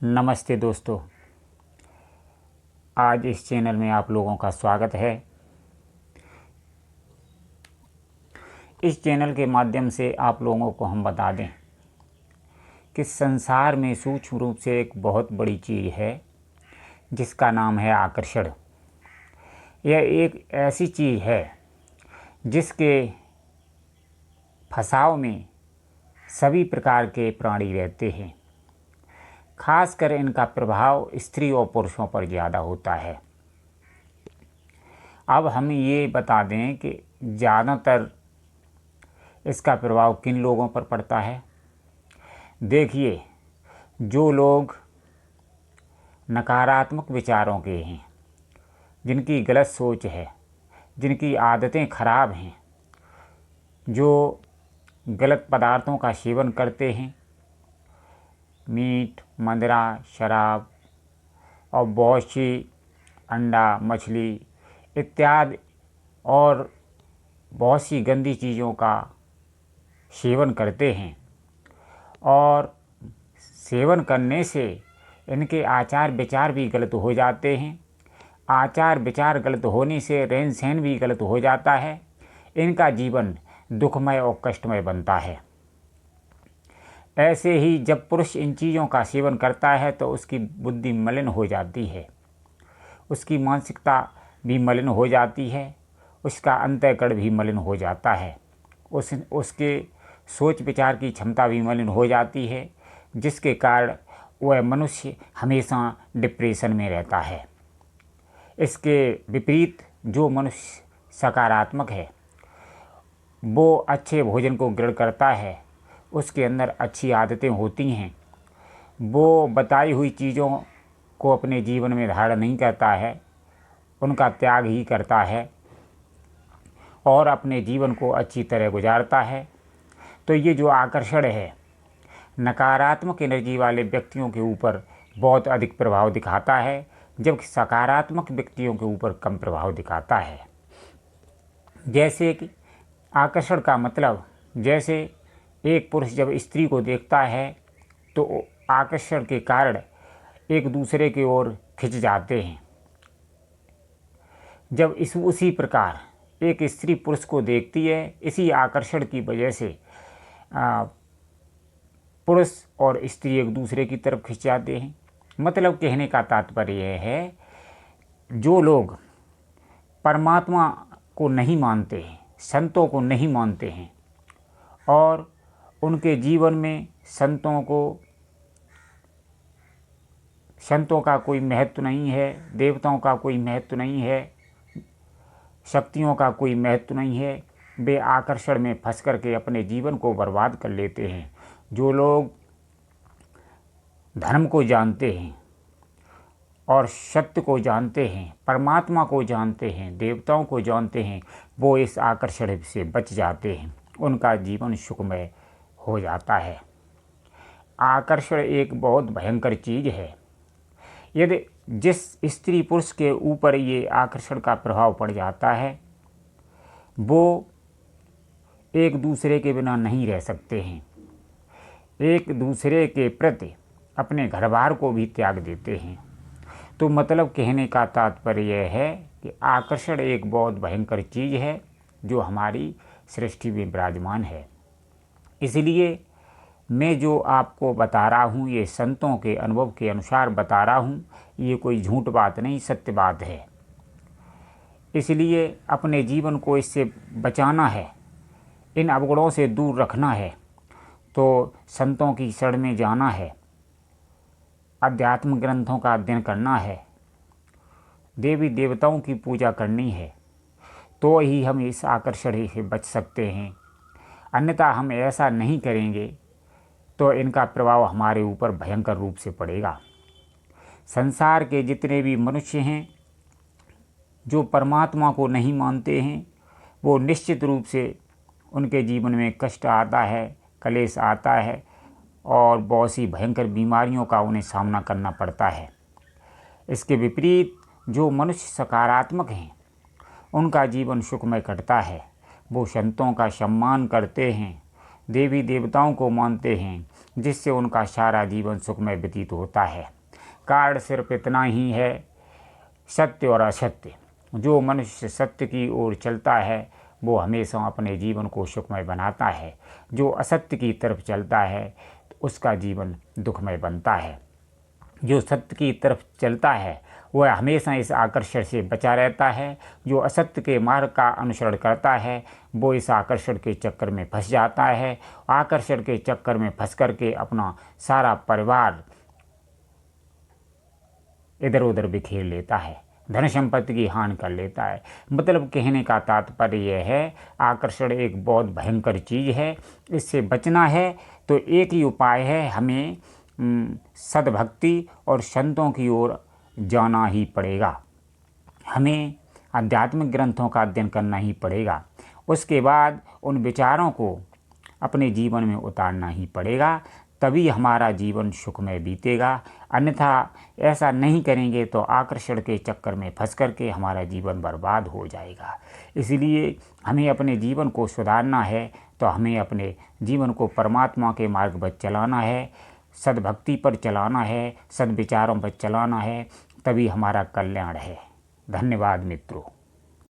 नमस्ते दोस्तों, आज इस चैनल में आप लोगों का स्वागत है। इस चैनल के माध्यम से आप लोगों को हम बता दें कि संसार में सूक्ष्म रूप से एक बहुत बड़ी चीज़ है जिसका नाम है आकर्षण। यह एक ऐसी चीज़ है जिसके फंसाव में सभी प्रकार के प्राणी रहते हैं। खासकर इनका प्रभाव स्त्री और पुरुषों पर ज़्यादा होता है। अब हम ये बता दें कि ज़्यादातर इसका प्रभाव किन लोगों पर पड़ता है। देखिए, जो लोग नकारात्मक विचारों के हैं, जिनकी गलत सोच है, जिनकी आदतें खराब हैं, जो गलत पदार्थों का सेवन करते हैं, मीट, मदिरा, शराब और बहुत सी अंडा, मछली इत्यादि और बहुत सी गंदी चीज़ों का सेवन करते हैं और सेवन करने से इनके आचार विचार भी गलत हो जाते हैं। आचार विचार गलत होने से रहन सहन भी गलत हो जाता है। इनका जीवन दुखमय और कष्टमय बनता है। ऐसे ही जब पुरुष इन चीज़ों का सेवन करता है तो उसकी बुद्धि मलिन हो जाती है, उसकी मानसिकता भी मलिन हो जाती है, उसका अंतःकरण भी मलिन हो जाता है, उसके सोच विचार की क्षमता भी मलिन हो जाती है, जिसके कारण वह मनुष्य हमेशा डिप्रेशन में रहता है। इसके विपरीत जो मनुष्य सकारात्मक है, वो अच्छे भोजन को ग्रहण करता है, उसके अंदर अच्छी आदतें होती हैं, वो बताई हुई चीज़ों को अपने जीवन में धारण नहीं करता है, उनका त्याग ही करता है और अपने जीवन को अच्छी तरह गुजारता है। तो ये जो आकर्षण है नकारात्मक एनर्जी वाले व्यक्तियों के ऊपर बहुत अधिक प्रभाव दिखाता है, जबकि सकारात्मक व्यक्तियों के ऊपर कम प्रभाव दिखाता है। जैसे कि आकर्षण का मतलब, जैसे एक पुरुष जब स्त्री को देखता है तो आकर्षण के कारण एक दूसरे की ओर खिंच जाते हैं। जब उसी प्रकार एक स्त्री पुरुष को देखती है, इसी आकर्षण की वजह से पुरुष और स्त्री एक दूसरे की तरफ खिंच जाते हैं। मतलब कहने का तात्पर्य यह है, जो लोग परमात्मा को नहीं मानते हैं, संतों को नहीं मानते हैं और उनके जीवन में संतों का कोई महत्व नहीं है, देवताओं का कोई महत्व नहीं है, शक्तियों का कोई महत्व नहीं है, वे आकर्षण में फंस करके अपने जीवन को बर्बाद कर लेते हैं। जो लोग धर्म को जानते हैं और सत्य को जानते हैं, परमात्मा को जानते हैं, देवताओं को जानते हैं, वो इस आकर्षण से बच जाते हैं, उनका जीवन सुखमय हो जाता है। आकर्षण एक बहुत भयंकर चीज़ है। यदि जिस स्त्री पुरुष के ऊपर ये आकर्षण का प्रभाव पड़ जाता है, वो एक दूसरे के बिना नहीं रह सकते हैं, एक दूसरे के प्रति अपने घर बार को भी त्याग देते हैं। तो मतलब कहने का तात्पर्य यह है कि आकर्षण एक बहुत भयंकर चीज़ है जो हमारी सृष्टि में विराजमान है। इसलिए मैं जो आपको बता रहा हूँ, ये संतों के अनुभव के अनुसार बता रहा हूँ, ये कोई झूठ बात नहीं, सत्य बात है। इसलिए अपने जीवन को इससे बचाना है, इन अवगुणों से दूर रखना है, तो संतों की शरण में जाना है, अध्यात्म ग्रंथों का अध्ययन करना है, देवी देवताओं की पूजा करनी है, तो ही हम इस आकर्षण से बच सकते हैं। अन्यथा हम ऐसा नहीं करेंगे तो इनका प्रभाव हमारे ऊपर भयंकर रूप से पड़ेगा। संसार के जितने भी मनुष्य हैं जो परमात्मा को नहीं मानते हैं, वो निश्चित रूप से उनके जीवन में कष्ट आता है, कलेश आता है और बहुत सी भयंकर बीमारियों का उन्हें सामना करना पड़ता है। इसके विपरीत जो मनुष्य सकारात्मक हैं, उनका जीवन सुखमय कटता है। वो संतों का सम्मान करते हैं, देवी देवताओं को मानते हैं, जिससे उनका सारा जीवन सुखमय व्यतीत होता है। कारण सिर्फ इतना ही है, सत्य और असत्य। जो मनुष्य सत्य की ओर चलता है वो हमेशा अपने जीवन को सुखमय बनाता है। जो असत्य की तरफ चलता है उसका जीवन दुखमय बनता है। जो सत्य की तरफ चलता है वह हमेशा इस आकर्षण से बचा रहता है। जो असत्य के मार्ग का अनुसरण करता है वो इस आकर्षण के चक्कर में फंस जाता है। आकर्षण के चक्कर में फंस करके अपना सारा परिवार इधर उधर बिखेर लेता है, धन संपत्ति की हानि कर लेता है। मतलब कहने का तात्पर्य यह है, आकर्षण एक बहुत भयंकर चीज़ है। इससे बचना है तो एक ही उपाय है, हमें सद्भक्ति और संतों की ओर जाना ही पड़ेगा। हमें आध्यात्मिक ग्रंथों का अध्ययन करना ही पड़ेगा। उसके बाद उन विचारों को अपने जीवन में उतारना ही पड़ेगा, तभी हमारा जीवन सुखमय बीतेगा। अन्यथा ऐसा नहीं करेंगे तो आकर्षण के चक्कर में फंस करके हमारा जीवन बर्बाद हो जाएगा। इसलिए हमें अपने जीवन को सुधारना है तो हमें अपने जीवन को परमात्मा के मार्ग पर चलाना है, सद्भक्ति पर चलाना है, सद्विचारों पर चलाना है, तभी हमारा कल्याण है। धन्यवाद मित्रों।